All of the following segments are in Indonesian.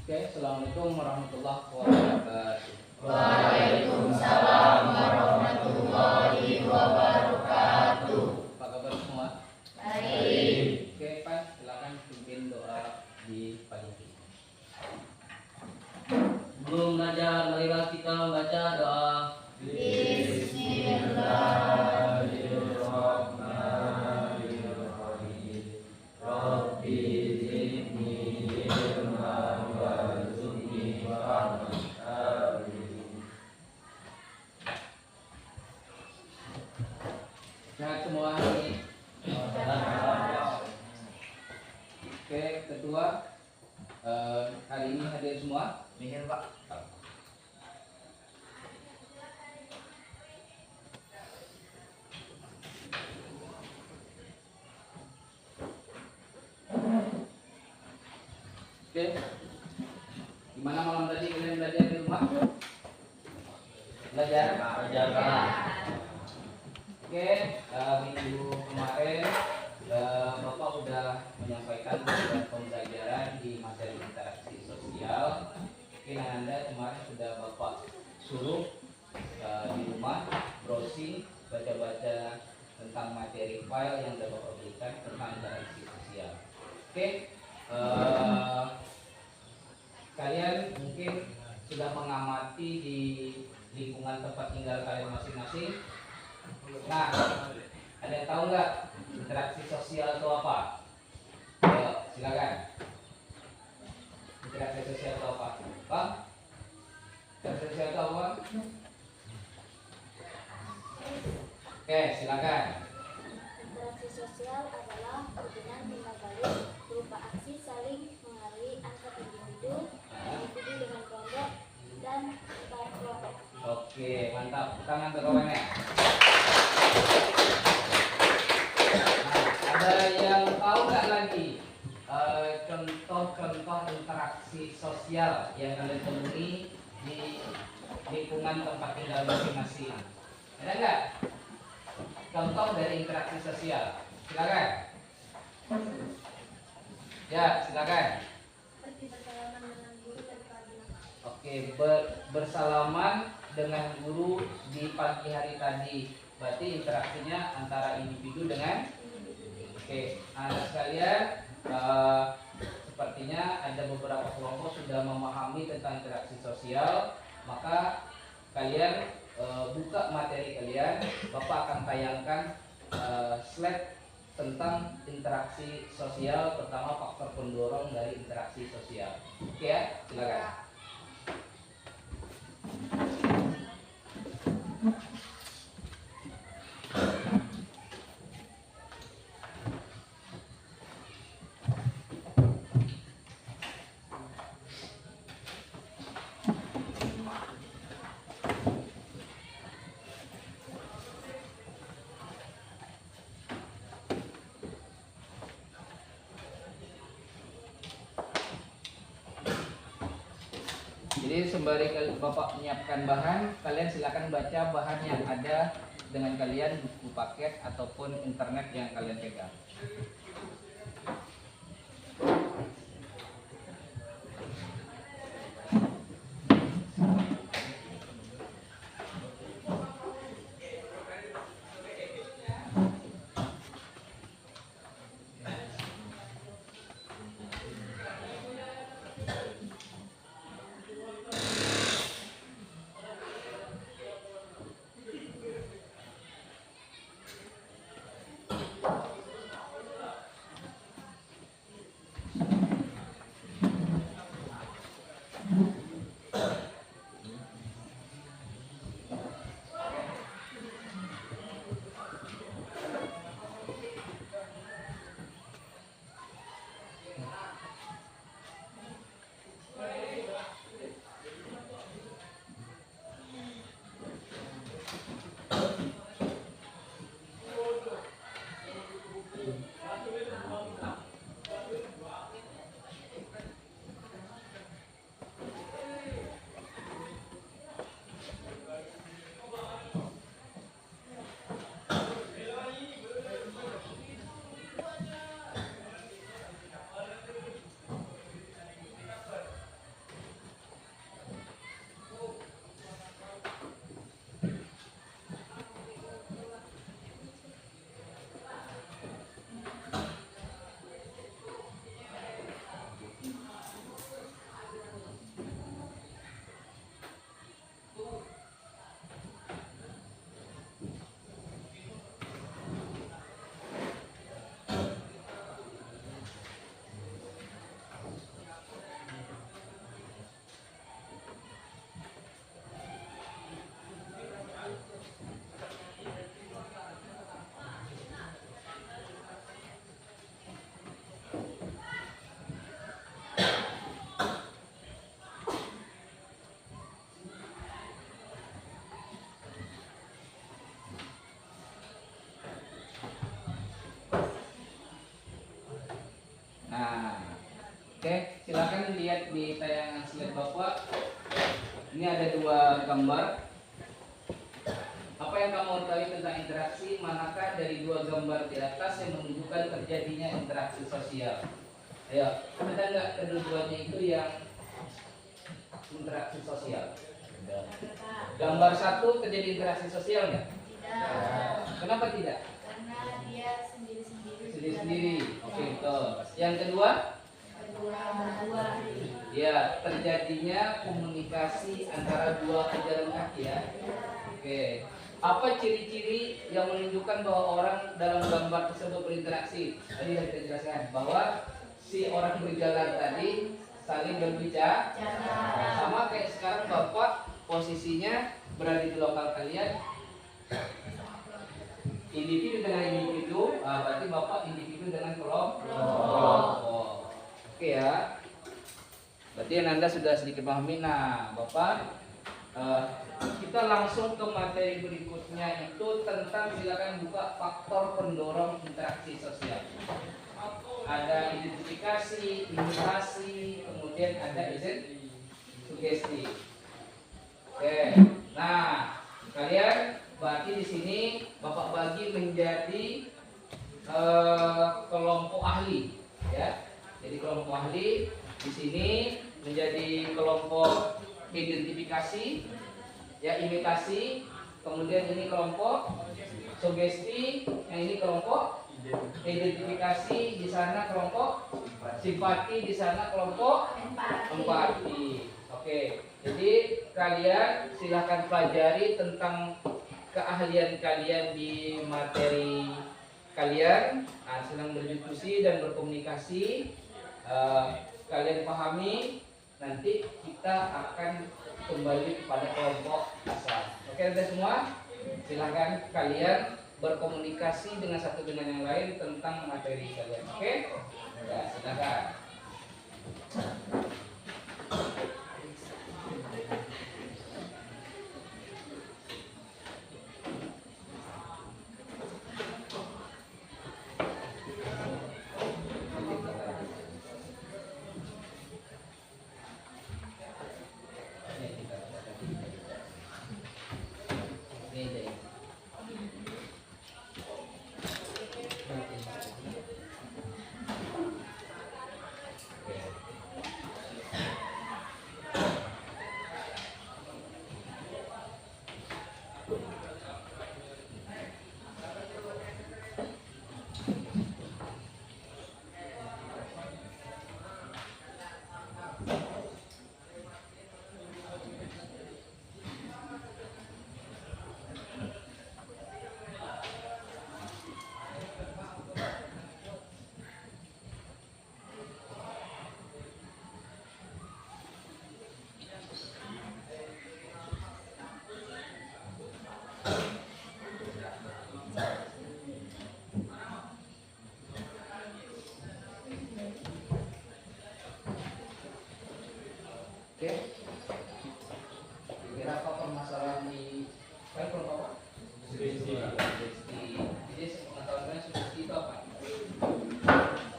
Oke, Assalamualaikum warahmatullahi wabarakatuh. Waalaikumsalam warahmatullahi wabarakatuh. Apa kabar semua? Baik. Oke, Pak, silakan pimpin doa di pagi ini. Sebelum belajar, marilah kita membaca doa. Bismillahirrahmanirrahim. Rabbi zidni ilman warzuqni fahman. Amin. Sehat semua hari. Oke, ketua hari ini hadir semua. Mikir Pak. Oke. Gimana malam tadi kalian belajar di rumah? Belajar? Belajar Pak. Oke, minggu kemarin Bapak sudah menyampaikan pembelajaran di materi interaksi sosial. Mungkin Anda kemarin sudah Bapak suruh di rumah browsing, baca-baca tentang materi file yang sudah Bapak berikan tentang interaksi sosial. Oke, kalian mungkin sudah mengamati di lingkungan tempat tinggal kalian masing-masing. Nah, ada yang tahu nggak interaksi sosial itu apa? Ayo, silakan. Interaksi sosial itu apa? Bang? Interaksi sosial itu apa? Oke, silakan. Interaksi sosial adalah hubungan timbal balik berupa aksi saling mengaruhi antar individu dengan kelompok, dan antar kelompok. Oke, mantap. Tangan ke kawannya. Nah, ada yang tahu nggak lagi contoh-contoh interaksi sosial yang kalian temui di lingkungan tempat tinggal masing-masing? Ada nggak? Contoh dari interaksi sosial. Silakan. Ya, silakan. Seperti bersalaman dengan guru dan pagi. Oke, bersalaman dengan guru di pagi hari tadi. Berarti interaksinya antara individu dengan. Oke, anak sekalian, sepertinya ada beberapa kelompok sudah memahami tentang interaksi sosial. Maka kalian buka materi kalian. Bapak akan tayangkan slide tentang interaksi sosial, pertama faktor pendorong dari interaksi sosial. Oke ya, silakan. Jadi sembari Bapak menyiapkan bahan, kalian silakan baca bahan yang ada dengan kalian, buku paket ataupun internet yang kalian pegang. Nah, oke, silakan lihat di tayangan slide Bapak. Ini ada dua gambar. Apa yang kamu ketahui tentang interaksi? Manakah dari dua gambar di atas yang menunjukkan terjadinya interaksi sosial? Ayo, ada nggak kedua-duanya itu yang interaksi sosial? Gambar satu terjadi interaksi sosial nggak? Tidak. Kenapa tidak? Karena dia sendiri-sendiri. Sendiri-sendiri. Oke, betul. Yang kedua? Berdua. Ya, terjadinya komunikasi antara dua pejalan kaki ya. Oke. Apa ciri-ciri yang menunjukkan bahwa orang dalam gambar tersebut berinteraksi? Tadi sudah kita jelaskan bahwa si orang berjalan tadi saling berbicara. Sama kayak sekarang Bapak posisinya berada di lokal kalian. Individu dengan individu, berarti Bapak individu dengan kelompok. Oke ya. Berarti Anda sudah sedikit pahami. Nah, Bapak, kita langsung ke materi berikutnya itu tentang, silakan buka faktor pendorong interaksi sosial. Ada identifikasi, imitasi, kemudian ada sugesti. Oke. Nah, kalian berarti di sini Bapak bagi menjadi kelompok ahli, ya. Jadi kelompok ahli di sini menjadi kelompok identifikasi, ya, imitasi, kemudian ini kelompok sugesti, yang ini kelompok identifikasi, di sana kelompok simpati, di sana kelompok empati. Oke, jadi kalian silahkan pelajari tentang keahlian kalian di materi kalian. Nah, sedang berdiskusi dan berkomunikasi. Kalian pahami, nanti kita akan kembali kepada kelompok asal. Oke, Anda semua, silahkan kalian berkomunikasi dengan satu dengan yang lain tentang materi kalian. Oke, ya, silakan. Oke, kira apa permasalahan di kelompok apa? Sugesti. Jadi pengetahuan sugesti itu apa?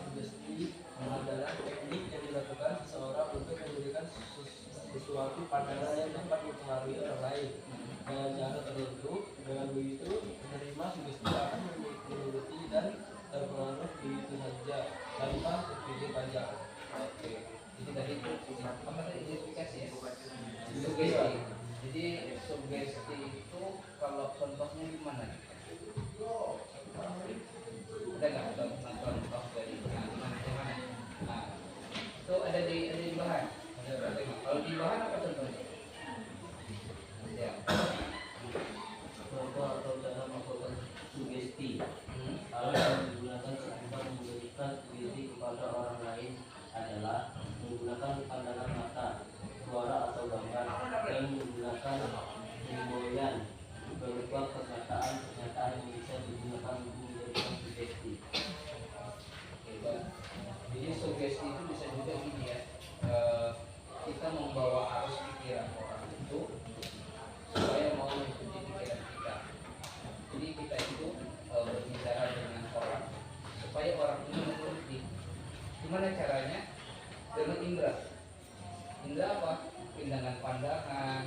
Sugesti adalah teknik yang dilakukan seseorang untuk memberikan sesuatu pandangan yang dapat mempengaruhi orang lain dengan cara tertentu. Dengan begitu, penerima sugesti akan menuruti dan terpengaruh begitu saja tanpa berpikir panjang. Oke. Jadi tadi itu apa tadi, identifikasi ya? Sugesti. Jadi sugesti itu kalau contohnya gimana? Ada nggak contoh dari mana? Nah, itu ada di bahan. Kalau di bahan apa contohnya? Ya. Contoh atau cara melakukan sugesti. Hal yang digunakan untuk memberikan sugesti kepada orang lain caranya dengan indera. Indera apa? Dengan pandangan,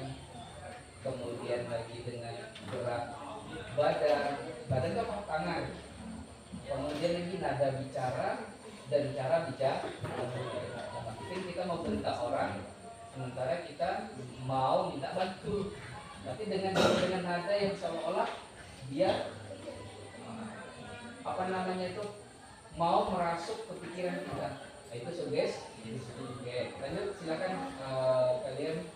kemudian lagi dengan gerak badan, badan itu apa? Tangan. Kemudian lagi nada bicara dan cara bicara. Mungkin kita mau bentak orang, sementara kita mau minta bantu, tapi dengan nada yang seolah-olah dia apa namanya itu mau merasuk ke pikiran kita. Nah, itu sugesti. Oke, lanjut silakan kalian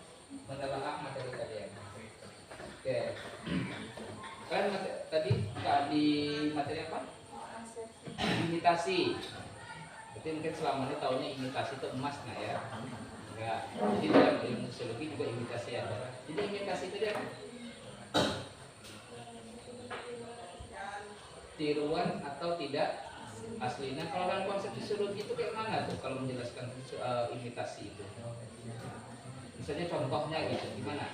menelaah materi kalian. Oke. Kan tadi di materi apa? Imitasi. Berarti mungkin selama ini tahunya imitasi itu emas nggak ya? Enggak. Jadi dalam ilmu sosiologi juga imitasi ada. Jadi imitasi itu dia tiruan atau tidak asli. Nah, kalau dalam konsep sosiologi itu kayak mana tuh kalau menjelaskan imitasi itu? Misalnya contohnya gitu, gimana?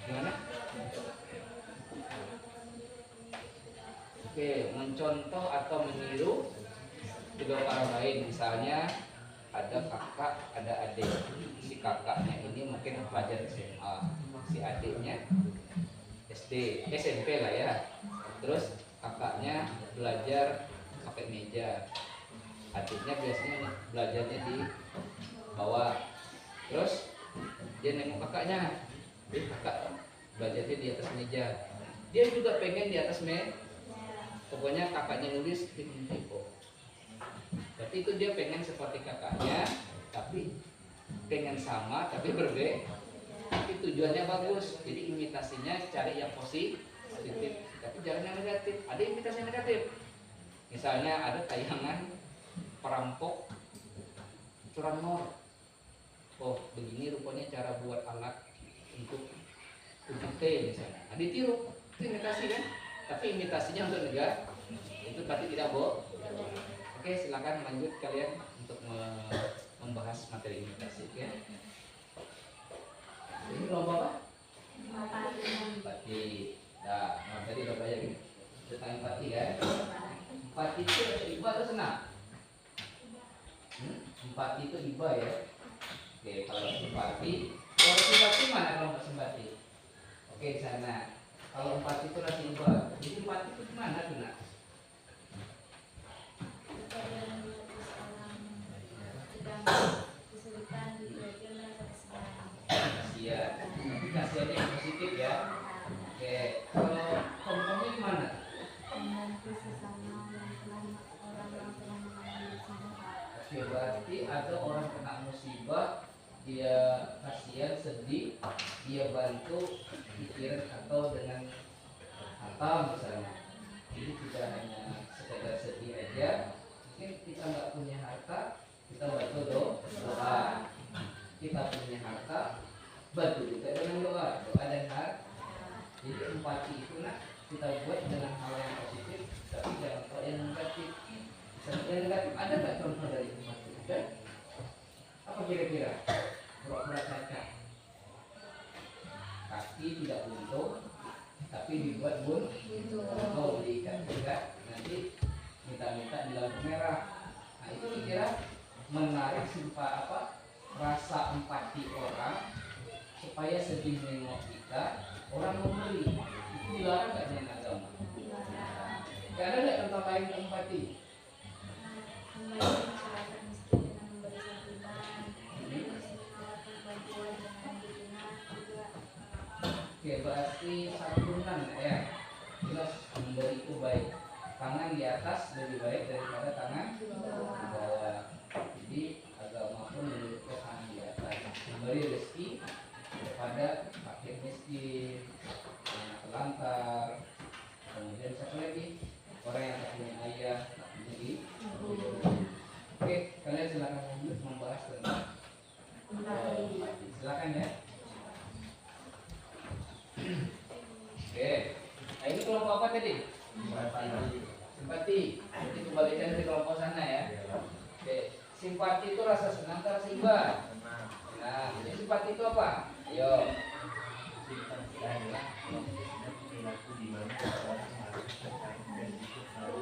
Gimana? Oke, mencontoh atau meniru juga orang lain. Misalnya ada kakak, ada adik. Si kakaknya ini mungkin pelajar SMA, si adiknya SD, SMP lah ya. Terus kakaknya belajar pakai meja, adiknya biasanya belajarnya di bawah. Terus dia nengok kakaknya, kakak belajarnya di atas meja, dia juga pengen di atas meja. Pokoknya kakaknya nulis di tempo. Berarti itu dia pengen seperti kakaknya, tapi pengen sama, tapi berbeda. Tapi tujuannya bagus. Jadi imitasinya cari yang positif, tapi jangan yang negatif. Ada imitasi yang negatif. Misalnya ada tayangan perampok curanmor. Oh, begini rupanya cara buat alat untuk T misalnya. Nah, ditiru, itu imitasi kan? Tapi imitasinya untuk negara itu berarti tidak bohong. Oke, silakan lanjut kalian untuk membahas materi imitasi ya. Ini kelompok apa? Empati. Nah, tadi udah banyak ini tentang empati kan? Empati itu iba atau senang? Empati itu iba ya. Oke, kalau simpati mana kelompok simpati? Oke, sana. Kalau empati itu rasa iba. Jadi empati itu gimana tuh nak? Kasihan. Kasihan yang positif ya. Oke, kalau contohnya gimana? Oke, berarti ada orang kena musibah, dia kasihan, sedih, dia bantu pikiran atau dengan harta misalnya. Jadi tidak hanya sekedar sedih aja. Mungkin kita nggak punya harta, kita bantu doa. Kita punya harta, bantu juga dengan doa dan harta. Jadi empati itu nak kita buat dengan hal yang positif, tapi jangan hal yang negatif. Yang negatif ada nggak contoh dari empati? Ada? Apa kira-kira? Berat kaca, kaki tidak buntung, tapi dibuat buntung, belikan juga nanti minta di lampu merah. Nah itu kira menarik rasa empati orang supaya sedih nengok kita, orang membeli. Itu dilarang nggak dengan agama? Gak ada nggak contoh lain empati? Oke, berarti santunan ya. Jelas memberi itu baik. Tangan di atas lebih baik daripada tangan di bawah. Jadi agama pun menyebutkan tangan di atas. Memberi rezeki kepada fakir miskin, anak telantar, kemudian satu lagi orang yang tak punya ayah, tak punya ibu. Oke, kalian silakan lanjut membahas tentang empati. Silakan ya. Oke, nah ini kelompok apa tadi? Simpati. Jadi kembalikan dari kelompok sana ya. Oke, simpati itu rasa senang atau rasa iba? Nah, jadi simpati itu apa? Ayo. Simpati adalah perilaku di mana orang melakukan intervensi selalu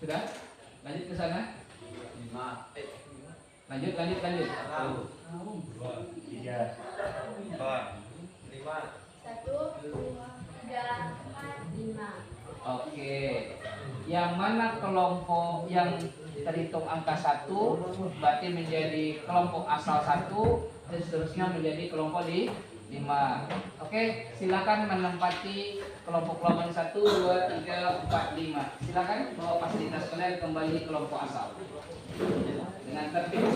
Sudah? Lanjut ke sana. 5. Lanjut. 3, 4, 5, 1, 2, 3, 4, 5. Oke. Yang mana kelompok yang terhitung angka 1 berarti menjadi kelompok asal 1 dan seterusnya menjadi kelompok di 5. Oke, silakan menempati kelompok-kelompok 1, 2, 3, 4, 5. Silakan bawa fasilitas kalian kembali kelompok asal dengan tertib.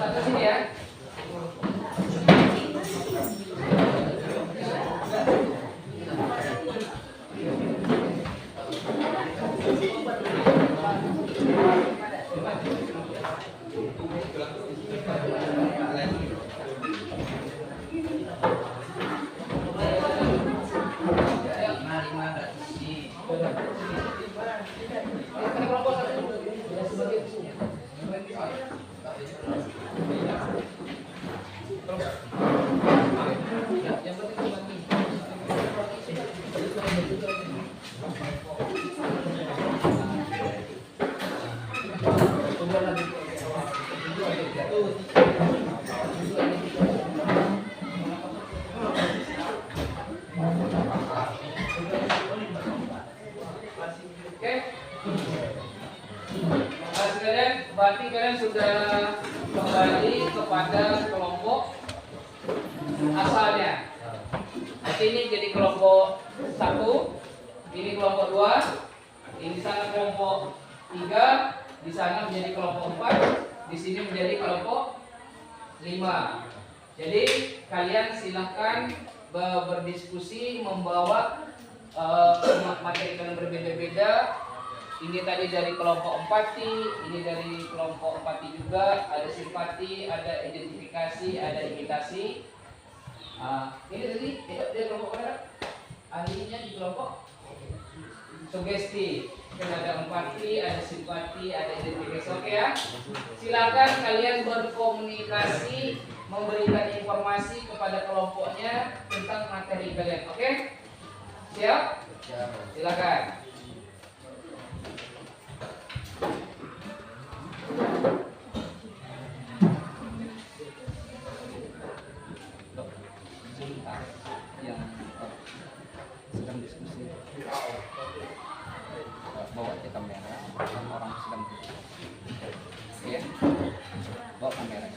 Satu sini ya. Oke. Sekalian, berarti kalian sudah kembali kepada kelompok asalnya. Berarti ini jadi kelompok 1, ini kelompok 2, ini di sana kelompok 3, di sana menjadi kelompok 4, di sini menjadi kelompok 5. Jadi kalian silahkan berdiskusi, membawa materi kalian berbeda-beda. Ini tadi dari kelompok empati, ini dari kelompok empati juga, ada simpati, ada identifikasi, ada imitasi. Ini tadi dia kelompok mana? Ahlinya di kelompok sugesti. Kan ada empati, ada simpati, ada identifikasi. Oke ya. Silakan kalian berkomunikasi, memberikan informasi kepada kelompoknya tentang materi kalian. Oke? Siap? Silakan. Yang sedang diskusi bawa aja kamera, orang sedang diskusi. Ya, bawa kamera.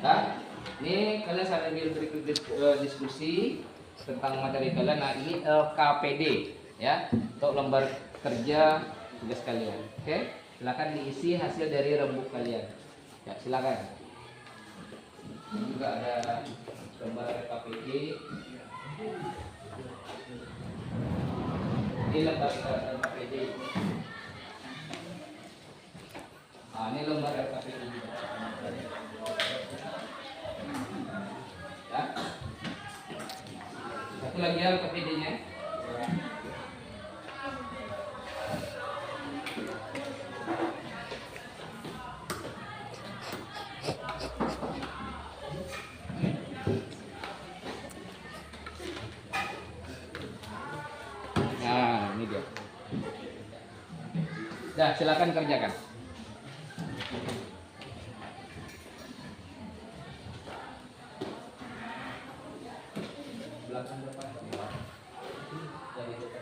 Nah, ini kalian sambil diskusi tentang materi kalian. Nah, ini LKPD ya, untuk lembar kerja tugas kalian. Oke, silakan diisi hasil dari rembuk kalian. Ya, silakan. Ini juga ada lembar LKPD. Ini lembar LKPD. Nah, ini lembar LKPD juga. Ya. Satu lagi LKPD-nya. Nah, ini dia. Dah, silakan kerjakan. Belakang depan. Dari depan.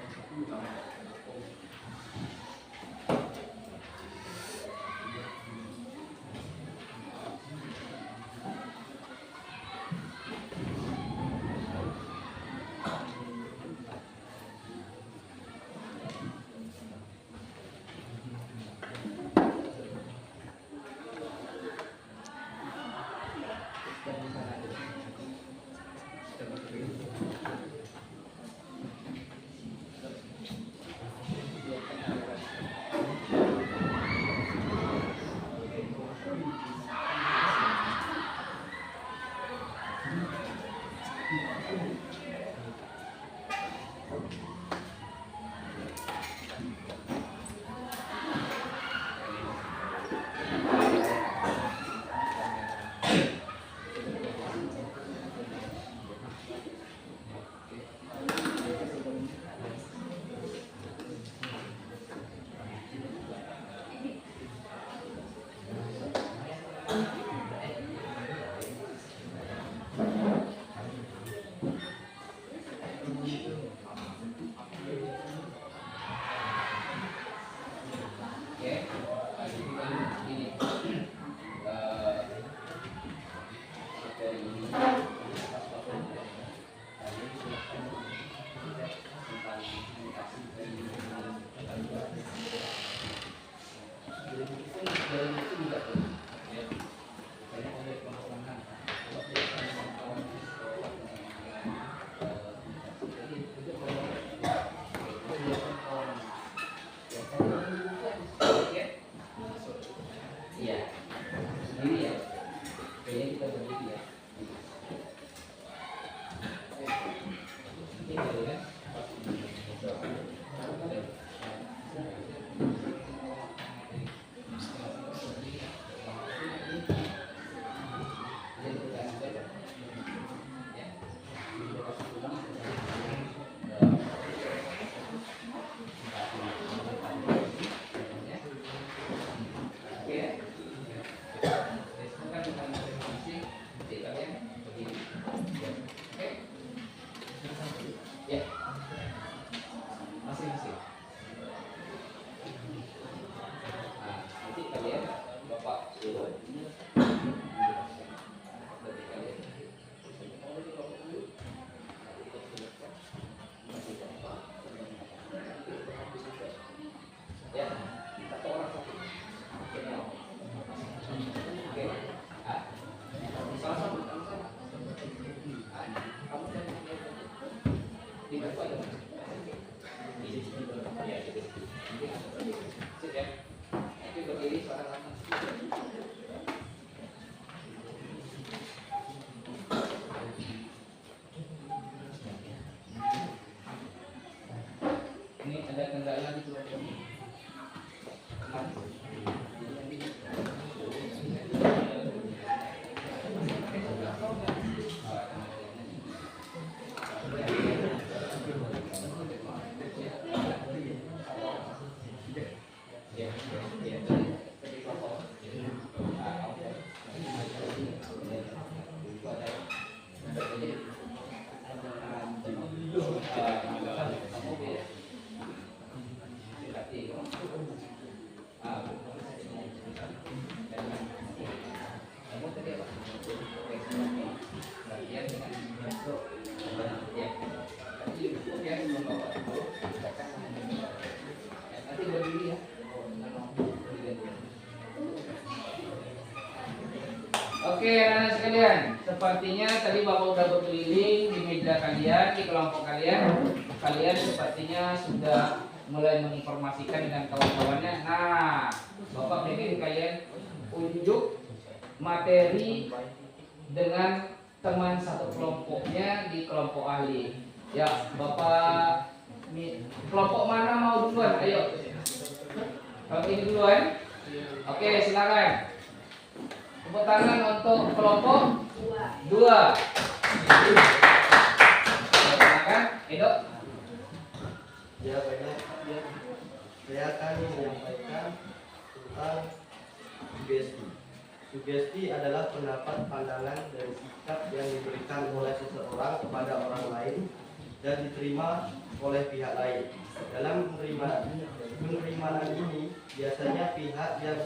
Ini ada kendala di kelompok. Oke, anak-anak sekalian, sepertinya tadi Bapak udah berkeliling di meja kalian, di kelompok kalian. Kalian sepertinya sudah mulai menginformasikan dengan kawan-kawannya. Nah, Bapak ingin kalian unjuk materi dengan teman satu kelompoknya di kelompok ahli. Ya, Bapak kelompok mana mau duluan? Ayo. Kalau ini duluan. Oke, silakan. Tepuk tangan untuk kelompok 2. Silakan, Edo. Ya, baiklah. Saya akan menyampaikan tentang sugesti. Sugesti adalah pendapat, pandangan, dan sikap yang diberikan oleh seseorang kepada orang lain dan diterima oleh pihak lain. Dalam penerimaan ini, biasanya pihak yang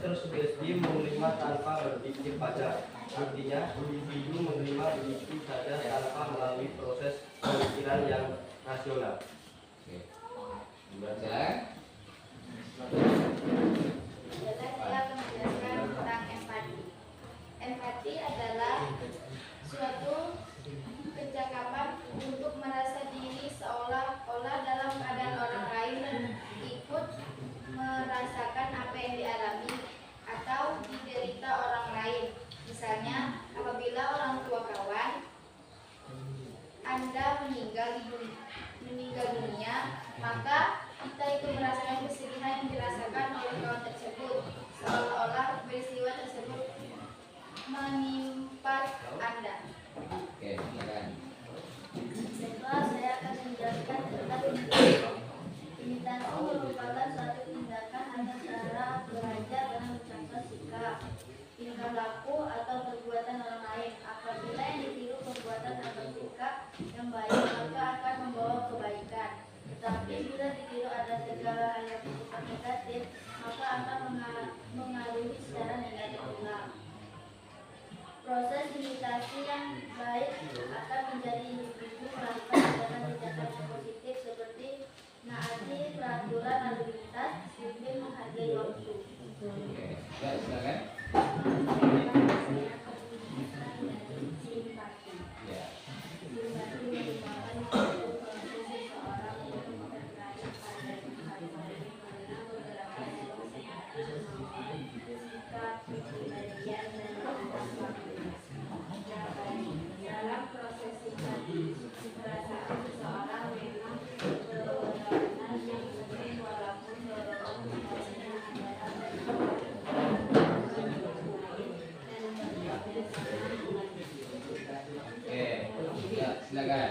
tersugesti menerima tanpa berpikir panjang. Artinya, individu menerima begitu saja tanpa melalui proses pemikiran yang rasional. Baca. Saya akan menjelaskan tentang empati. Empati adalah suatu kecakapan untuk merasa diri seolah-olah dalam keadaan orang lain dan ikut merasakan apa yang dialami atau diderita orang lain. Misalnya, apabila orang tua kawan Anda meninggal dunia, maka kita itu merasakan kesedihan yang dirasakan oleh kawan tersebut, seolah-olah peristiwa tersebut menimpa Anda. Oke, silakan. Setelah saya akan menjelaskan tentang imitasi merupakan suatu tindakan atau cara belajar dalam mencontoh sikap, tingkah laku atau perbuatan orang lain. Apabila yang ditiru perbuatan atau sikap yang baik, maka akan membawa kebaikan. Tetapi bila ditiru ada segala hal yang bersifat negatif, maka akan mengaruhi secara negatif pula. Proses imitasi yang baik akan menjadi individu melakukan tindakan-tindakan yang positif seperti menaati peraturan lalu lintas, disiplin, menghargai waktu. Oke, ya, silakan. Simpati. Ya. Simpati merupakan suatu proses seseorang untuk mempercayai pada hal-hal karena beberapa emosi, sikap, kepribadian, dan dalam proses simpati, perasaan seseorang memang benar-benar yang penting walaupun dorongan emosinya adalah Oke, ya, silakan.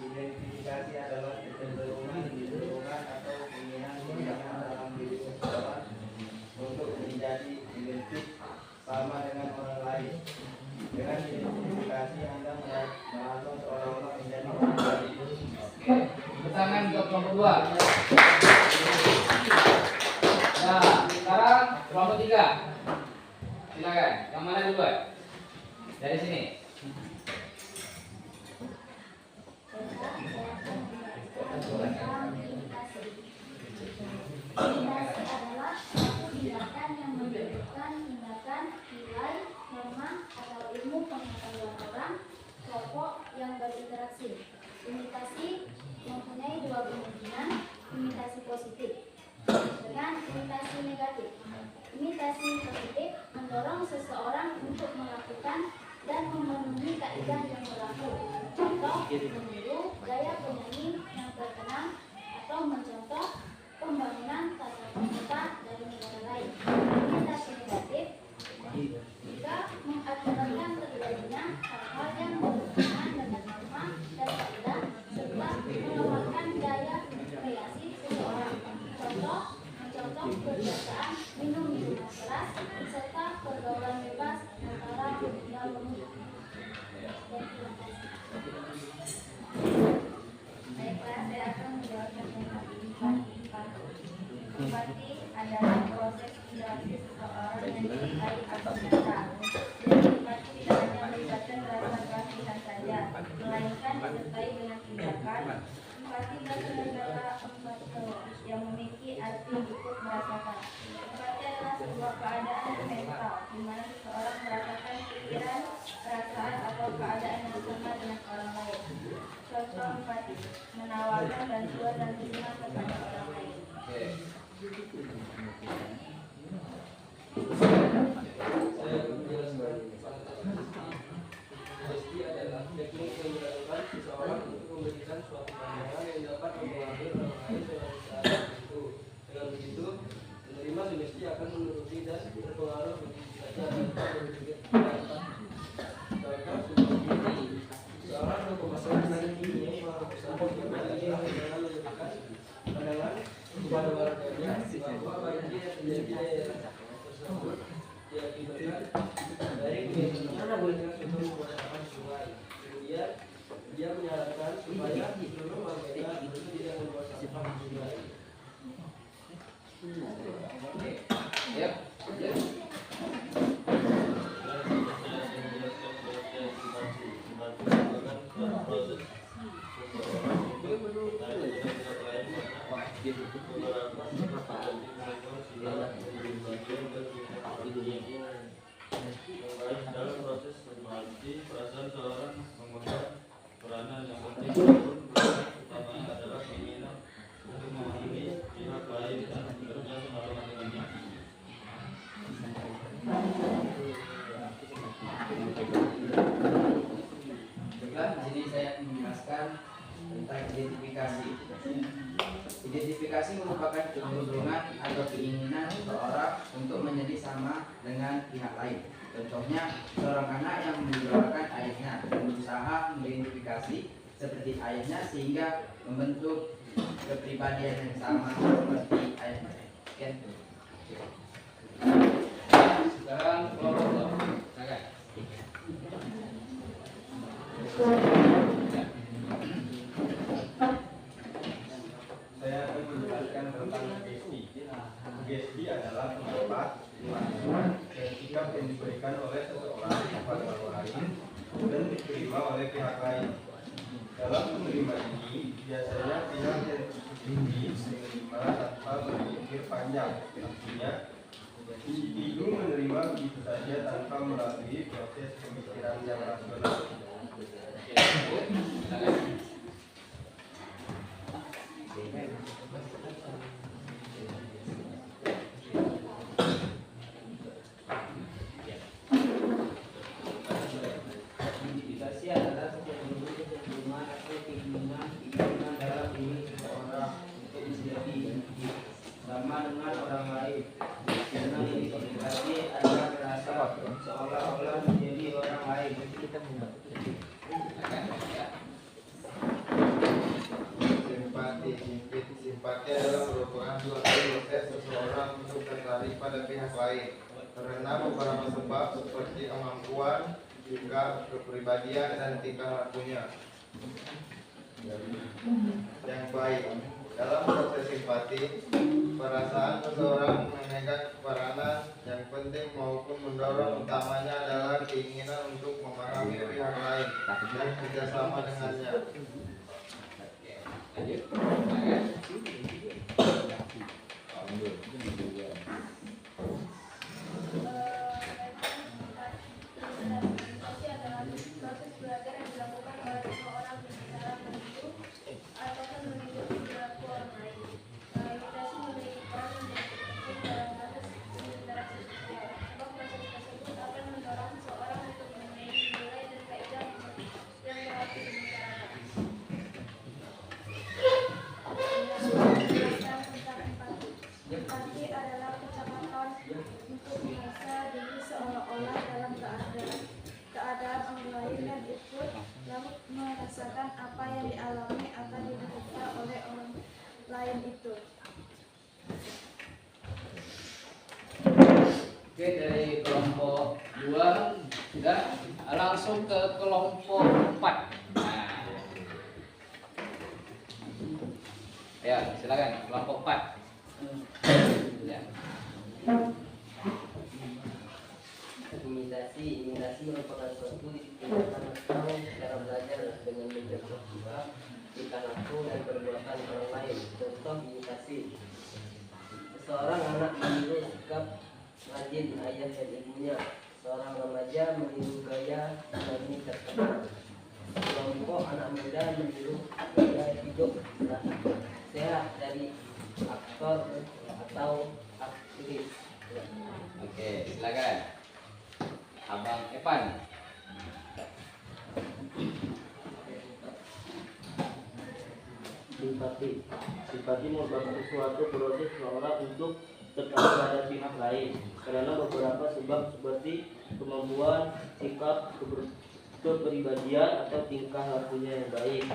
Identifikasi adalah kecenderungan atau keinginan dalam diri seseorang untuk menjadi identik sama dengan orang lain. Dengan identifikasi Anda merasa seolah-olah menjadi orang lain. Oke, tepuk tangan untuk kelompok 2. Nah, sekarang kelompok 3. Silakan, yang mana duluan? Dari sini. Imitasi adalah suatu tindakan yang menunjukkan tindakan, nilai, norma, atau ilmu pengetahuan orang, kelompok yang berinteraksi. Imitasi mempunyai dua kemungkinan, imitasi positif dengan imitasi negatif. Imitasi positif mendorong seseorang untuk melakukan dan memenuhi kaidah yang berlaku. Contoh, meniru gaya penyanyi yang terkenal atau mencontoh pembangunan tata kota dari negara lain. Imitasi negatif jika mengakibatkan terjadinya hal-hal yang bertentangan dengan norma dan kaidah serta melemahkan daya kreasi seseorang. Contoh, mencontoh kebiasaan minum minuman keras serta pergaulan bebas antara pemuda-pemudi. Baiklah, saya akan menjelaskan tentang simpati adalah proses interaksi seseorang yang disertai atau nyata. Dan simpati tidak hanya melibatkan rasa kasihan saja, melainkan disertai dengan tindakan. Simpati berasal dari kata empato yang memiliki arti ikut merasakan. Simpati adalah sebuah keadaan mental, di mana seseorang merasakan pikiran, perasaan, atau keadaan yang sama dengan orang lain. Contoh empati, menawarkan bantuan dan terima kepada orang lain. Saya akan menjelaskan. Gesti adalah teknik yang dilakukan seseorang untuk memberikan suatu pandangan yang dapat mempengaruhi orang lain dengan cara tertentu. Dengan begitu, penerima sugesti akan menuruti dan terpengaruh begitu saja tanpa berpikir pendapat. Contoh sugesti, seorang yang pemasaran nantinya melakukan dengan memberikan pandangan kepada warganya bahwa banjir yang terjadi di daerah tersebut diakibatkan dari kebiasaan menggunakan pembuatan sungai. Kemudian dia menyarankan supaya seluruh warganya tidak membuat sampah di sungai. Ya. Dalam proses simpati tentang identifikasi. Identifikasi merupakan kecenderungan atau keinginan seseorang untuk menjadi sama dengan pihak lain. Contohnya, seorang anak yang mengidolakan ayahnya berusaha mengidentifikasi seperti ayahnya sehingga membentuk kepribadian yang sama seperti ayahnya. Sekian. Sekarang kelompok 2. Silakan. Saya akan menjelaskan tentang gesti. Gesti adalah pendapat, kemampuan, dan sikap yang diberikan oleh seseorang kepada orang lain dan diterima oleh pihak lain. Dalam menerima ini, biasanya pihak yang tinggi menerima tanpa berpikir panjang. Artinya, individu menerima begitu saja tanpa melalui proses pemikiran yang rasional. Identifikasi adalah kecenderungan atau keinginan dalam diri seseorang untuk menjadi sama dengan orang lain. Karena identifikasi adalah merasa seolah-olah menjadi orang lain. Simpati adalah merupakan suatu proses seseorang untuk tertarik pada pihak lain karena beberapa sebab seperti kemampuan, juga kepribadian dan tingkah lakunya yang baik. Dalam proses simpati, perasaan seseorang memegang peranan yang penting maupun mendorong utamanya adalah keinginan untuk memahami pihak lain dan kerjasama dengannya. Identifikasi adalah proses belajar yang dilakukan oleh seseorang dengan cara meniru ataupun mengikuti perilaku orang lain. Imitasi memiliki peran menjadi penting dalam proses interaksi sosial. Sebab proses tersebut akan mendorong seseorang untuk memiliki nilai dan kaidah yang berarti di masyarakat. Menjelaskan tentang empati. Empati adalah kecepatan untuk merasa diri seolah-olah dalam keadaan orang lain dan ikut lalu merasakan apa yang dialami atau diderita oleh orang lain itu. Oke, dari kelompok 2 sudah, langsung ke kelompok 4. Nah. Ya, silakan kelompok 4. Ya. Imitasi merupakan suatu tindakan atau cara belajar dengan mencontoh sikap, tingkah laku dan perbuatan orang lain. Contoh imitasi: seorang anak meniru sikap rajin ayah dan ibunya. Seorang remaja meniru gaya berani terkenal. Kelompok anak muda meniru gaya hidup sehat dari aktor atau aktris. Oke, silakan. Abang Evan. Simpati merupakan suatu proses seseorang untuk tertarik pada pihak lain karena beberapa sebab seperti kemampuan, sikap, kepribadian atau tingkah lakunya yang baik.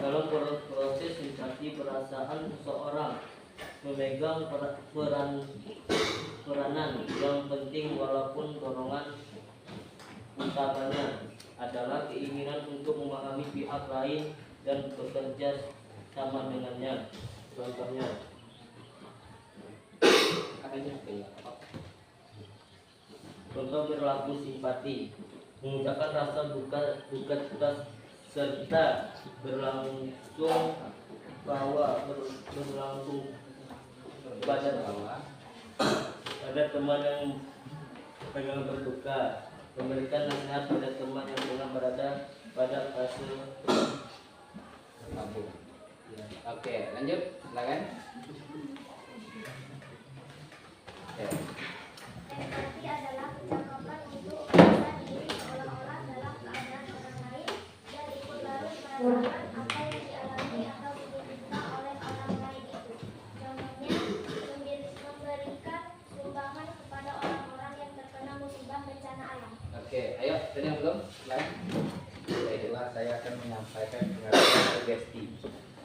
Dalam proses simpati, perasaan seseorang memegang peranan yang penting walaupun dorongan utamanya adalah keinginan untuk memahami pihak lain dan bekerja sama dengannya. Contohnya, contoh berlaku simpati, mengucapkan rasa duka cita serta berlangsung pada teman yang tengah berduka, memberikan nasihat pada teman yang tengah berada pada fase Tabung. Oke, lanjut, silakan. Oke. Empati adalah kecakapan untuk merasa diri seolah-olah dalam keadaan orang lain dan ikut larut merasakan dan yang belum? Lain? Baiklah, saya akan menyampaikan pengertian sugesti.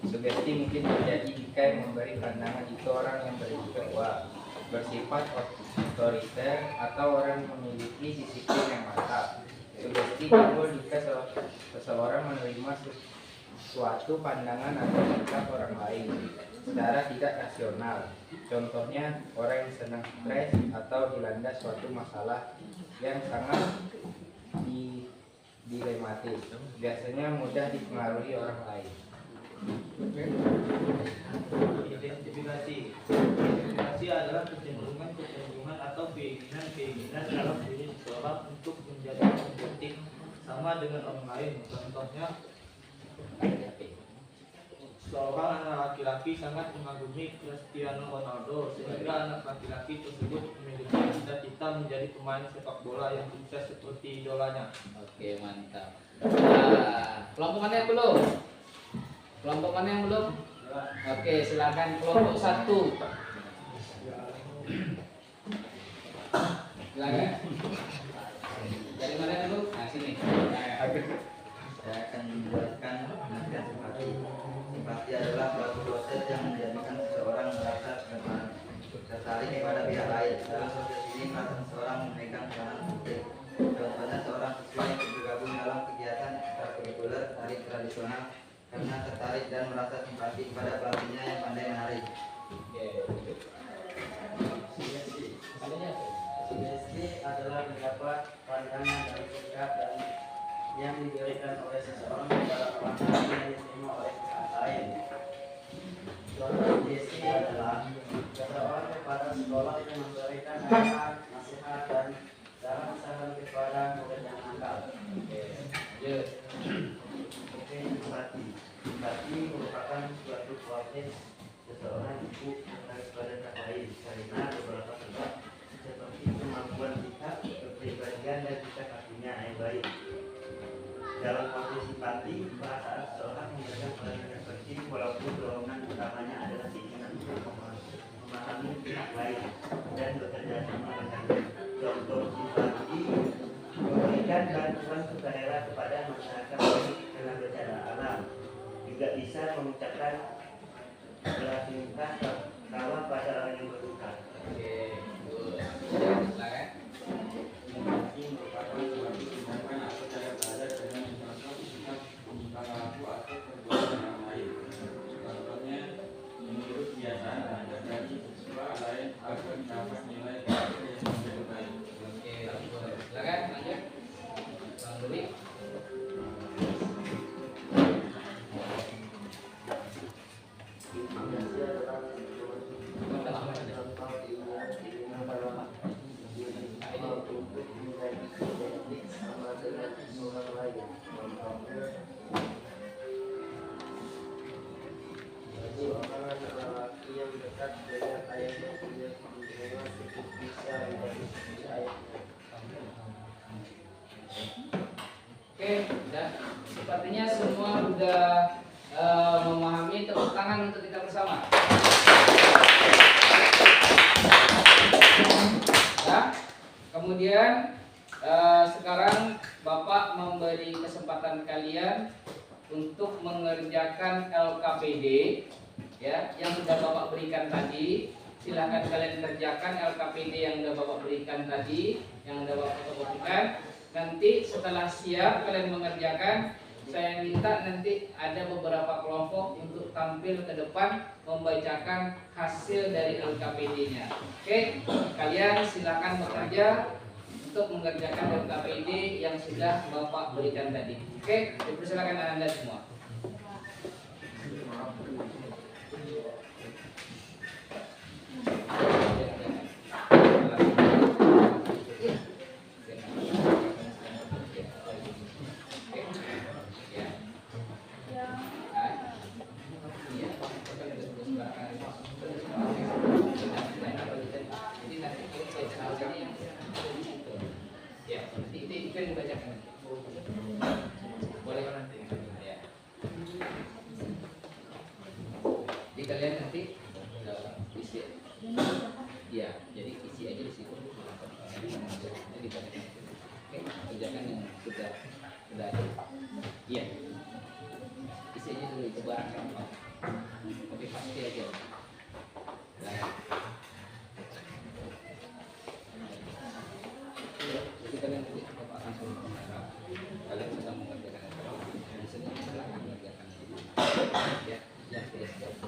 Sugesti mungkin terjadi jika yang memberi pandangan itu orang yang berjiwa, bersifat otoriter, atau orang yang memiliki disiplin yang mantap. Sugesti timbul jika seseorang menerima suatu pandangan atau sikap orang lain secara tidak rasional. Contohnya, orang yang senang stres atau dilanda suatu masalah yang sangat dilematis, biasanya mudah dipengaruhi orang lain. Identifikasi adalah kecenderungan atau keinginan dalam diri seseorang untuk menjadi penting sama dengan orang lain. Contohnya, seorang anak laki-laki sangat mengagumi Cristiano Ronaldo sehingga anak laki-laki tersebut memiliki cita-cita menjadi pemain sepak bola yang sukses seperti idolanya. Oke, mantap. Nah, kelompok mana yang belum? Kelompok mana yang belum? Oke, silakan kelompok 1. Silakan. Dari mana dulu? Nah, sini. Saya akan menjelaskan pengertian simpati. Simpati adalah suatu proses yang menjadikan seseorang merasa tertarik kepada pihak lain. Dalam proses ini, perasaan seseorang memegang peranan penting. Contohnya, seorang siswa yang bergabung dalam kegiatan ekstrakurikuler tari tradisional karena tertarik dan merasa simpati kepada pelatihnya yang pandai menari. Sugesti adalah mendapat pandangan dari sikap dan yang diberikan oleh seseorang kepada orang lain yang diterima oleh pihak lain. Contoh sugesti adalah seseorang kepada sekolah yang memberikan arahan, nasihat, dan saran kepada murid yang nakal. Simpati. Simpati merupakan suatu kualitas seseorang itu daripada tak lain karena beberapa sebab seperti kemampuan sikap, kepribadian, dan sikap hatinya yang baik. Dalam konteks simpati, perasaan seseorang memberikan peranan yang penting walaupun dorongan utamanya adalah keinginan untuk memahami pihak lain dan bekerja sama dengannya. Contoh simpati memberikan bantuan sukarela kepada masyarakat karena bencana alam. Juga bisa mengucapkan belasungkawa tawa pada orang yang berduka. Silakan. Empati merupakan suatu tindakan atau cara belajar dengan mencontoh sikap perilaku atau perbuatan orang lain. Contohnya, menurut kebiasaan belajar dari siswa lain agar dapat nilai yang lebih baik. Oke, silakan lanjut. Bang Duli. Oke, udah. Sepertinya semua sudah memahami. Tepuk tangan untuk kita bersama. Ya. Kemudian sekarang Bapak memberi kesempatan kalian untuk mengerjakan LKPD ya, yang sudah Bapak berikan tadi. Silahkan kalian kerjakan LKPD yang sudah Bapak berikan tadi, yang sudah Bapak berikan. Nanti setelah siap kalian mengerjakan, saya minta nanti ada beberapa kelompok untuk tampil ke depan membacakan hasil dari LKPD-nya. Oke, kalian silakan bekerja untuk mengerjakan LKPD yang sudah Bapak berikan tadi. Oke, dipersilakan Anda semua. Kalian nanti isi, ya, jadi isi aja di situ. Oke, kerjakan yang langsung berharap kalian sedang mengerjakan SPM, jadi sedang silakan mengerjakan ya, ya sudah siap.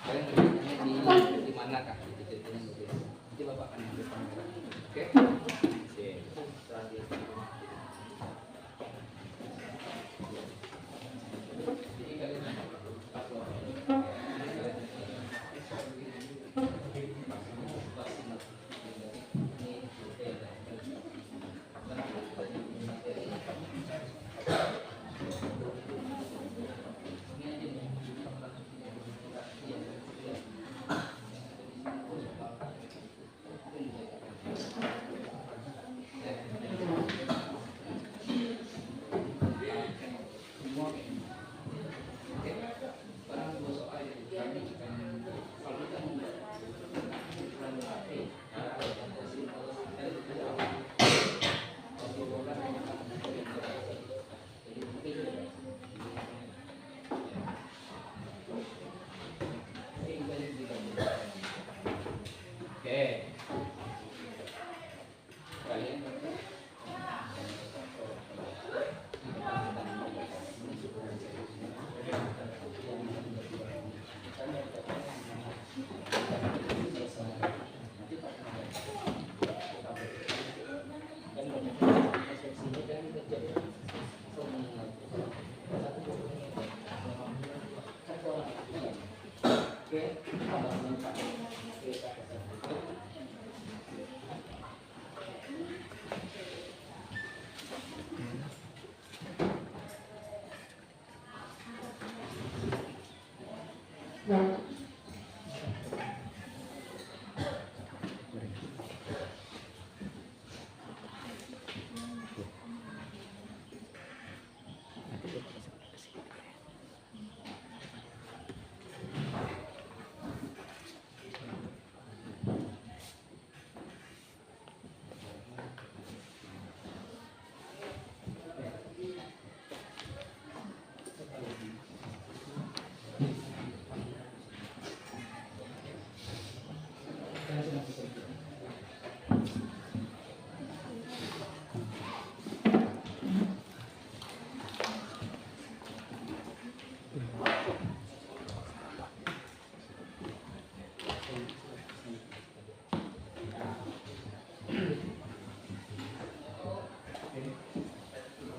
Kalian kerjanya di manakah? Di titiknya begitu. Nanti bapak akan ambil kamera. Oke?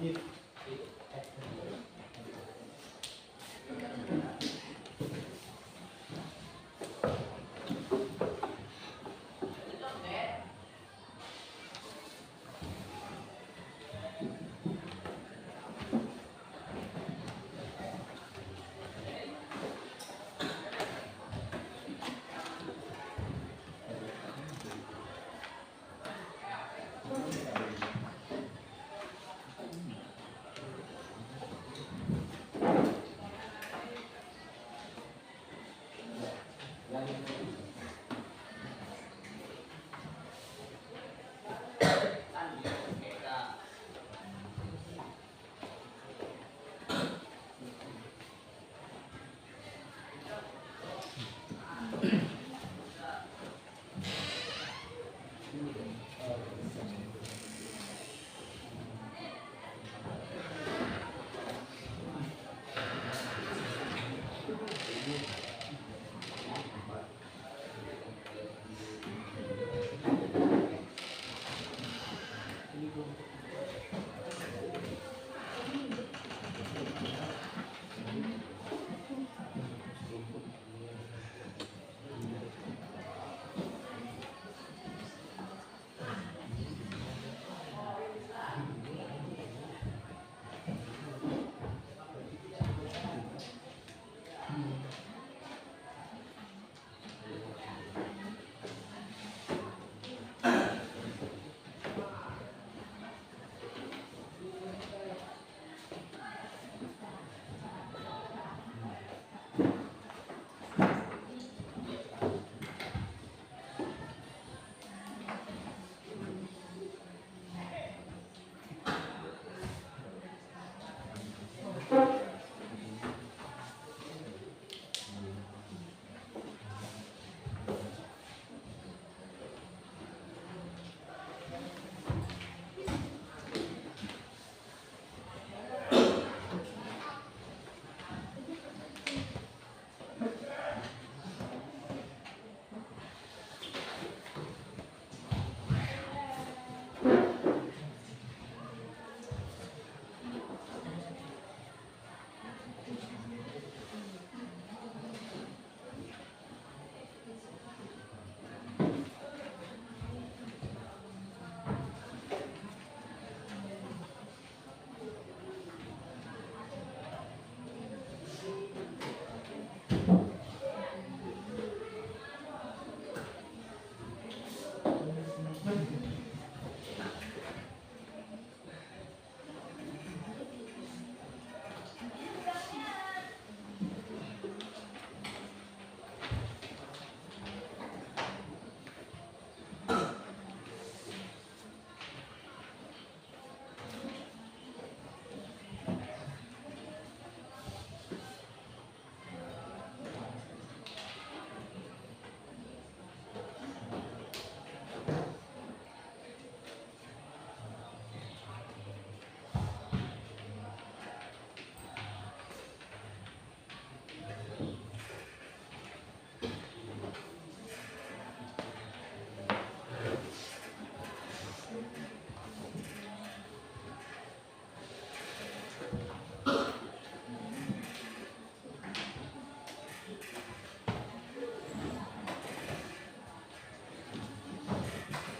Sip. Jadi kalian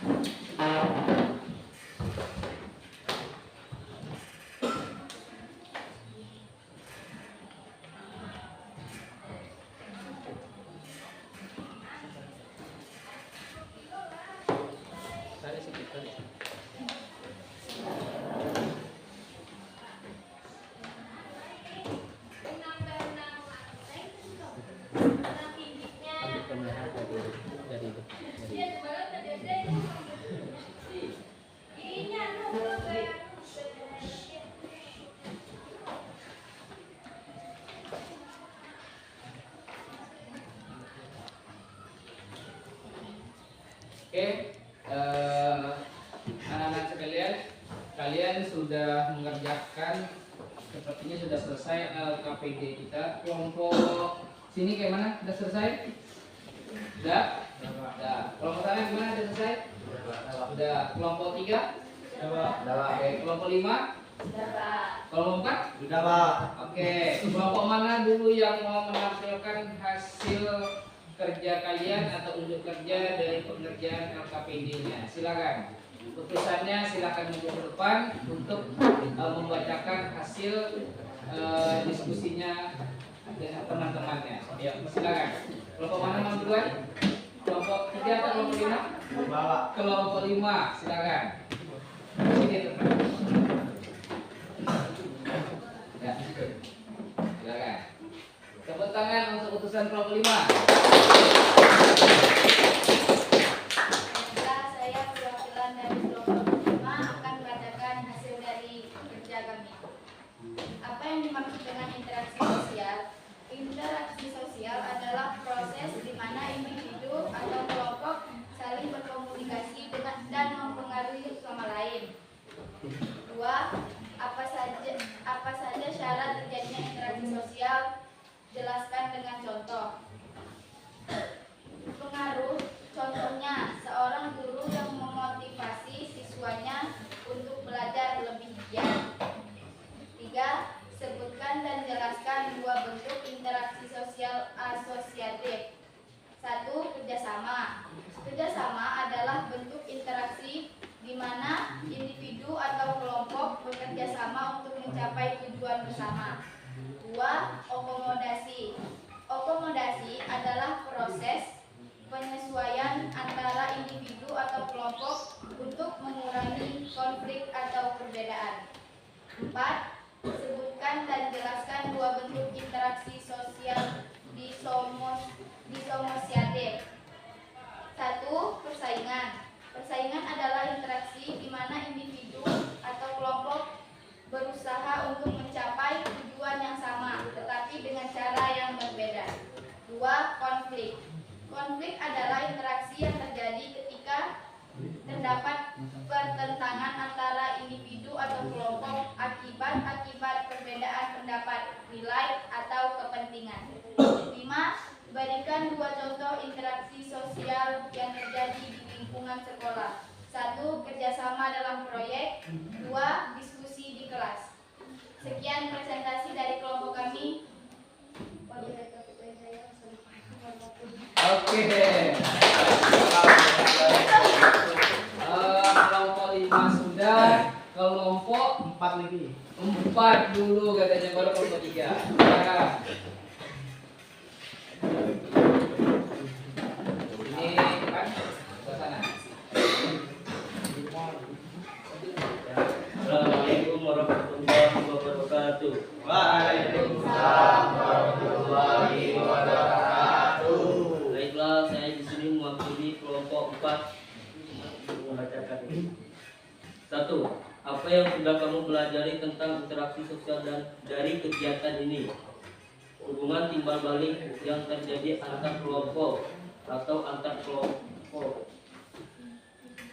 Tarik sedikit, tarik. Ambil kamera dari itu. Oke, anak-anak sekalian, kalian sudah mengerjakan, sepertinya sudah selesai LKPD kita. Kelompok sini kayak mana? Sudah selesai? Sudah? Sudah. Kelompok sana gimana? Sudah selesai? Sudah. Kelompok 3? Sudah. Oke, kelompok 5? Kelompok 4? Sudah, Pak. Oke, kelompok mana dulu yang mau menampilkan hasil kerja kalian atau unjuk kerja dari pengerjaan LKPD-nya? Silakan. Utusannya silakan maju ke depan untuk membacakan hasil diskusinya dengan teman-temannya. Ya, silakan. Kelompok mana mau duluan? Kelompok 3 atau kelompok 5? Pak. Kelompok 5, silakan. Sini teman. Ya, silakan. Tepuk tangan untuk utusan kelompok 5. Saya perwakilan dari kelompok 5 akan membacakan hasil dari kerja kami. Apa yang dimaksud dengan interaksi sosial? Interaksi sosial adalah proses di mana individu atau kelompok saling berkomunikasi dan mempengaruhi sama lain. 2. Apa saja syarat terjadinya interaksi sosial? Jelaskan dengan contoh. Pengaruh, contohnya seorang guru yang memotivasi siswanya untuk belajar lebih giat. 3. Sebutkan dan jelaskan dua bentuk interaksi sosial asosiatif. 1. Kerjasama. Kerjasama adalah bentuk interaksi di mana individu atau kelompok bekerja sama untuk mencapai tujuan bersama. 2. Akomodasi. Akomodasi adalah proses penyesuaian antara individu atau kelompok untuk mengurangi konflik atau perbedaan. 4. Sebutkan dan jelaskan dua bentuk interaksi sosial disomosiatif. 1. Persaingan. Persaingan adalah interaksi di mana individu atau kelompok berusaha untuk mencapai tujuan yang sama, tetapi dengan cara yang berbeda. 2. Konflik. Konflik adalah interaksi yang terjadi ketika terdapat pertentangan antara individu atau kelompok akibat perbedaan pendapat, nilai, atau kepentingan. 5. Berikan dua contoh interaksi sosial yang terjadi di lingkungan sekolah. 1. Kerjasama dalam proyek. 2. Diskusi di kelas. Sekian presentasi dari kelompok kami. Oke. Kelompok 5 sudah, kelompok 4 lagi. 4 dulu katanya, baru kelompok 3. Silakan. Ini kan ke sana. Assalamualaikum warahmatullahi wabarakatuh. Waalaikumsalam warahmatullahi wabarakatuh. Baiklah, saya di sini mewakili kelompok 4 membacakan ini. 1. Apa yang sudah kamu pelajari tentang interaksi sosial dan dari kegiatan ini? Hubungan timbal balik yang terjadi antar kelompok atau antar kelompok.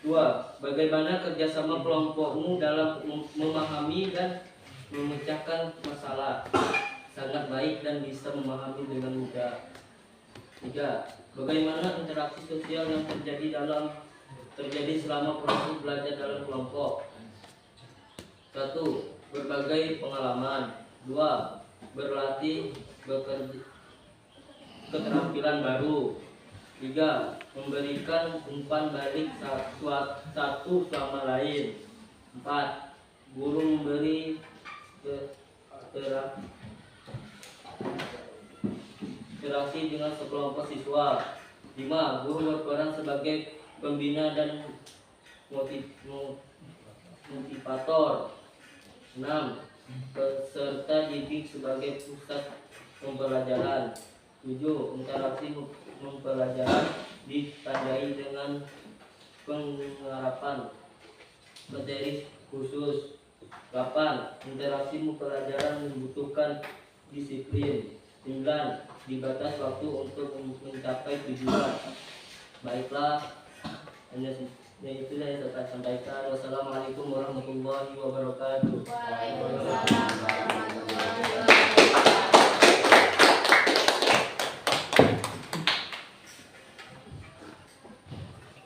2. Bagaimana kerjasama kelompokmu dalam memahami dan memecahkan masalah? Sangat baik dan bisa memahami dengan mudah. 3. Bagaimana interaksi sosial yang terjadi selama proses belajar dalam kelompok? 1. Berbagai pengalaman. 2. Berlatih bekerja keterampilan baru. 3. Memberikan umpan balik satu sama lain. 4. Guru memberi interaksi dengan sekelompok siswa. 5. Guru berperan sebagai pembina dan motivator. 6. Peserta didik sebagai pusat pembelajaran. 7. Interaksi pembelajaran ditandai dengan penerapan materi khusus. 8. Interaksi pembelajaran membutuhkan disiplin. 9. Dibatas waktu untuk mencapai tujuan. Baiklah, hanya itu yang saya sampaikan. Wassalamualaikum warahmatullahi wabarakatuh. Waalaikumsalam warahmatullahi wabarakatuh.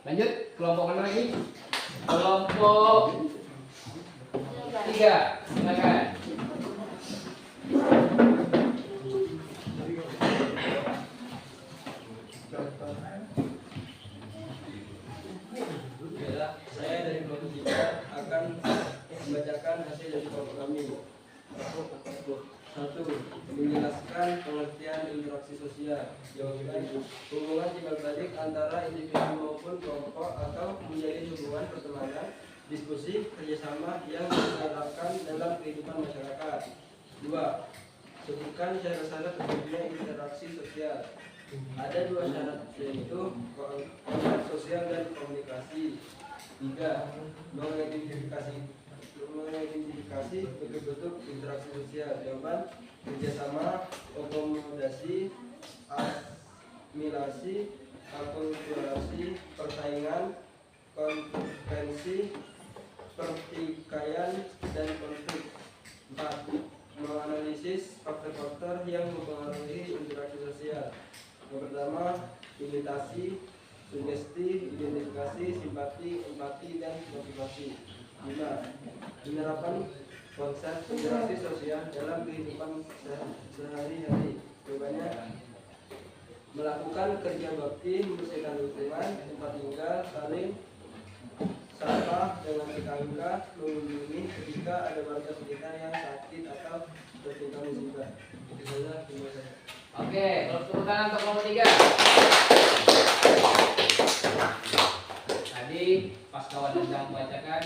Lanjut, kelompok mana lagi? Kelompok 3, silakan. Saya dari kelompok 3 akan membacakan hasil dari kelompok kami. 1. Menjelaskan pengertian interaksi sosial. Jawaban: hubungan timbal balik antara individu maupun kelompok atau menjadi hubungan pertemanan, diskusi, kerjasama yang diterapkan dalam kehidupan masyarakat. 2. Sebutkan syarat-syarat terjadinya interaksi sosial. Ada 2 syarat, yaitu kontrak sosial dan komunikasi. 3. Mengidentifikasi bentuk-bentuk interaksi sosial. Jawaban: kerjasama, akomodasi, asimilasi, akulturasi, persaingan, konvensi, pertikaian, dan konflik. 4. Menganalisis faktor-faktor yang mempengaruhi interaksi sosial. Yang pertama, imitasi, sugesti, identifikasi, simpati, empati, dan motivasi. 5. Penerapan konsep interaksi sosial dalam kehidupan sehari-hari. Jawabannya: melakukan kerja bakti, membersihkan lingkungan, tempat tinggal, saling sapa dengan tetangga, mengunjungi ketika ada warga sekitar yang sakit atau tertimpa musibah. Itu saja, terima kasih. Oke, tepuk tangan untuk kelompok 3. Tadi pas kawan sedang membacakan,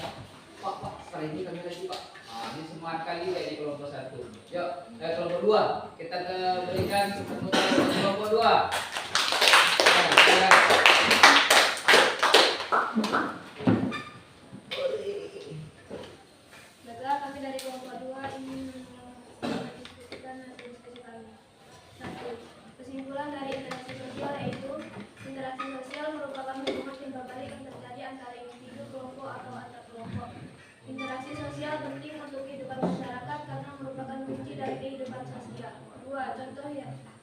Pak, setelah ini kami lagi Pak. Ini semua kali kayak di kelompok 1. Yuk, kelompok 2. Kita berikan tepuk tangan untuk kelompok 2. Baiklah, kami dari kelompok 2 ingin mendiskusikan hasil diskusi kami. 1. Kesimpulan dari interaksi sosial yaitu interaksi sosial merupakan hubungan timbal balik yang terjadi antara individu, kelompok, atau antar kelompok. Interaksi sosial penting untuk kehidupan masyarakat karena merupakan kunci dari kehidupan sosial. 2.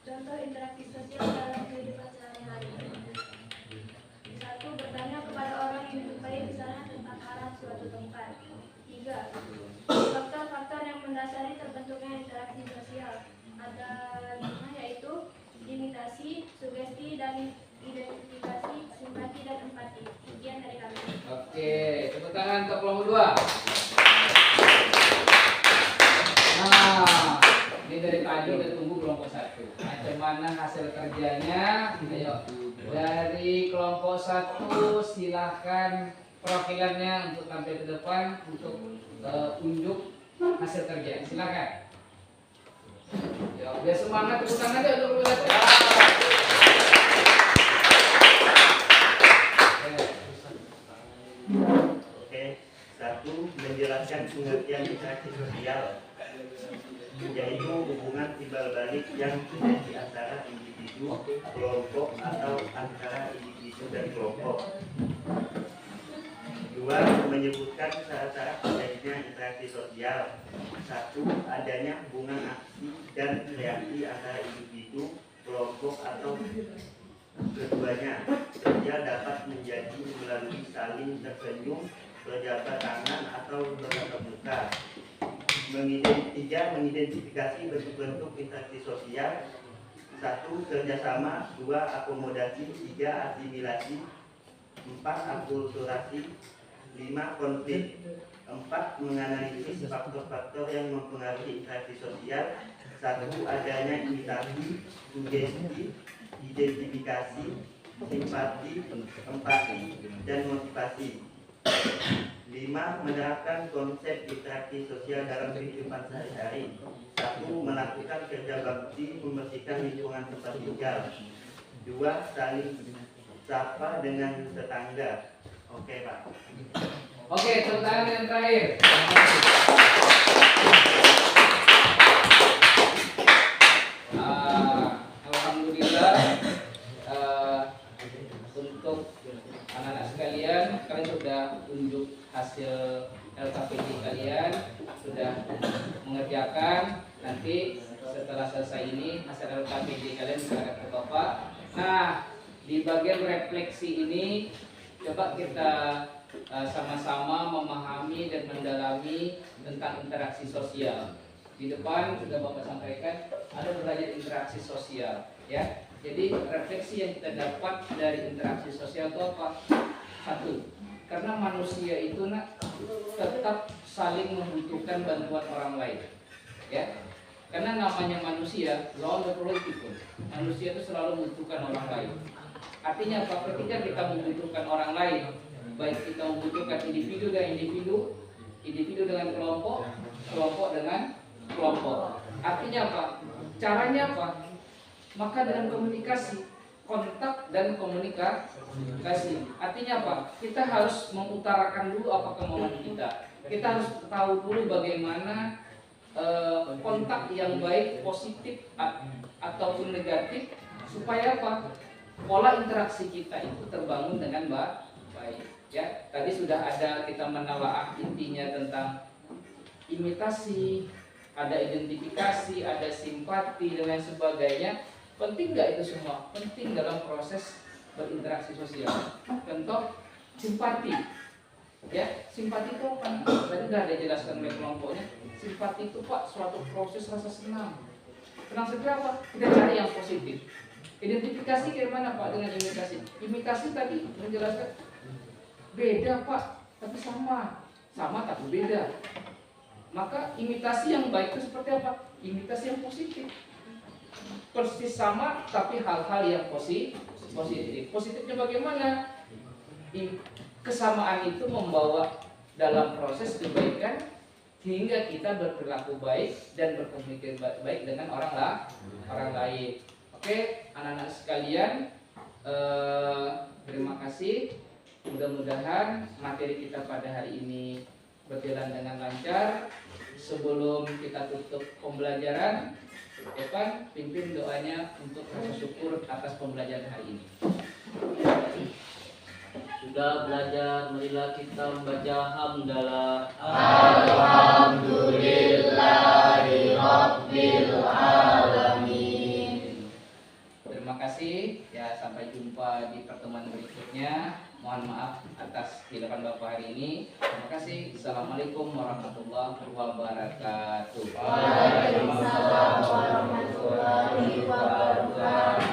Contoh interaksi sosial dalam kehidupan sehari-hari. 1. Bertanya kepada orang yang dijumpai di sana tentang arah suatu tempat. 3. Faktor-faktor yang mendasari terbentuknya interaksi sosial. Ada 5, yaitu imitasi, sugesti, dan identifikasi, simpati, dan empati. Sekian dari kami. Oke, tepuk tangan untuk kelompok 2. Nah, ini dari tadi udah tunggu kelompok 1. Macam mana hasil kerjanya? Ayo, dari kelompok 1 silahkan perwakilannya untuk tampil ke depan untuk unjuk hasil kerja. Silakan. Ya, biar semangat, tepuk tangan aja untuk kelompok 1. Oke, 1. Menjelaskan pengertian interaksi sosial, yaitu hubungan timbal balik yang terjadi antara individu, kelompok, atau antara individu dan kelompok. 2. Menyebutkan syarat-syarat terjadinya interaksi sosial. 1. Adanya hubungan aksi dan reaksi antara individu, kelompok, atau keduanya. Kerja dapat menjadi melalui saling tersenyum, berjabat tangan, atau bertatap muka. 3. Mengidentifikasi bentuk-bentuk interaksi sosial. 1. Kerjasama. 2. Akomodasi. 3. Asimilasi. 4. Akulturasi. 5. Konflik. 4. Menganalisis faktor-faktor yang mempengaruhi interaksi sosial. 1. Adanya imitasi, sugesti, identifikasi, simpati, empati, dan motivasi. 5. Menerapkan konsep interaksi sosial dalam kehidupan sehari-hari. 1. Melakukan kerja bakti membersihkan lingkungan tempat tinggal. 2. Saling sapa dengan tetangga. Oke, Pak. Oke, tepuk tangan yang terakhir. Alhamdulillah, untuk anak-anak sekalian, kalian sudah unjuk hasil LKPD kalian, sudah mengerjakan. Nanti setelah selesai ini hasil LKPD kalian serahkan ke Bapak. Nah, di bagian refleksi ini coba kita sama-sama memahami dan mendalami tentang interaksi sosial. Di depan sudah Bapak sampaikan ada belajar interaksi sosial, ya. Jadi refleksi yang kita dapat dari interaksi sosial itu apa? 1. Karena manusia itu tetap saling membutuhkan bantuan orang lain, ya. Karena namanya manusia, law the political. Manusia itu selalu membutuhkan orang lain. Artinya apa? Ketika kita membutuhkan orang lain, baik kita membutuhkan individu dengan individu, individu dengan kelompok, kelompok dengan kelompok. Artinya apa? Caranya apa? Maka dengan komunikasi, kontak dan komunikasi. Artinya apa? Kita harus mengutarakan dulu apa kemauan kita. Kita harus tahu dulu bagaimana kontak yang baik, positif ataupun negatif, supaya apa? Pola interaksi kita itu terbangun dengan baik. Ya, tadi sudah ada kita menelaah intinya tentang imitasi, ada identifikasi, ada simpati dan lain sebagainya. Penting nggak itu semua? Penting dalam proses berinteraksi sosial. Contoh simpati. Ya, simpati itu apa? Tadi sudah ada jelaskan oleh kelompoknya. Simpati itu Pak suatu proses rasa senang. Senang seperti apa? Kita cari yang positif. Identifikasi bagaimana Pak dengan imitasi? Imitasi tadi menjelaskan beda Pak, tapi sama tapi beda. Maka imitasi yang baik itu seperti apa? Imitasi yang positif. Persis sama tapi hal-hal yang positif. Positifnya bagaimana? Kesamaan itu membawa dalam proses kebaikan hingga kita berperilaku baik dan berkomunikasi baik dengan orang lain. Oke, anak-anak sekalian, terima kasih. Mudah-mudahan materi kita pada hari ini berjalan dengan lancar. Sebelum kita tutup pembelajaran, Evan pimpin doanya untuk rasa syukur atas pembelajaran hari ini. Sudah belajar, marilah kita membaca hamdalah. Alhamdulillahirabbil alamin. Terima kasih ya, sampai jumpa di pertemuan berikutnya. Mohon maaf atas kehidupan Bapak hari ini. Terima kasih. Assalamualaikum warahmatullahi wabarakatuh. Waalaikumsalam warahmatullahi wabarakatuh.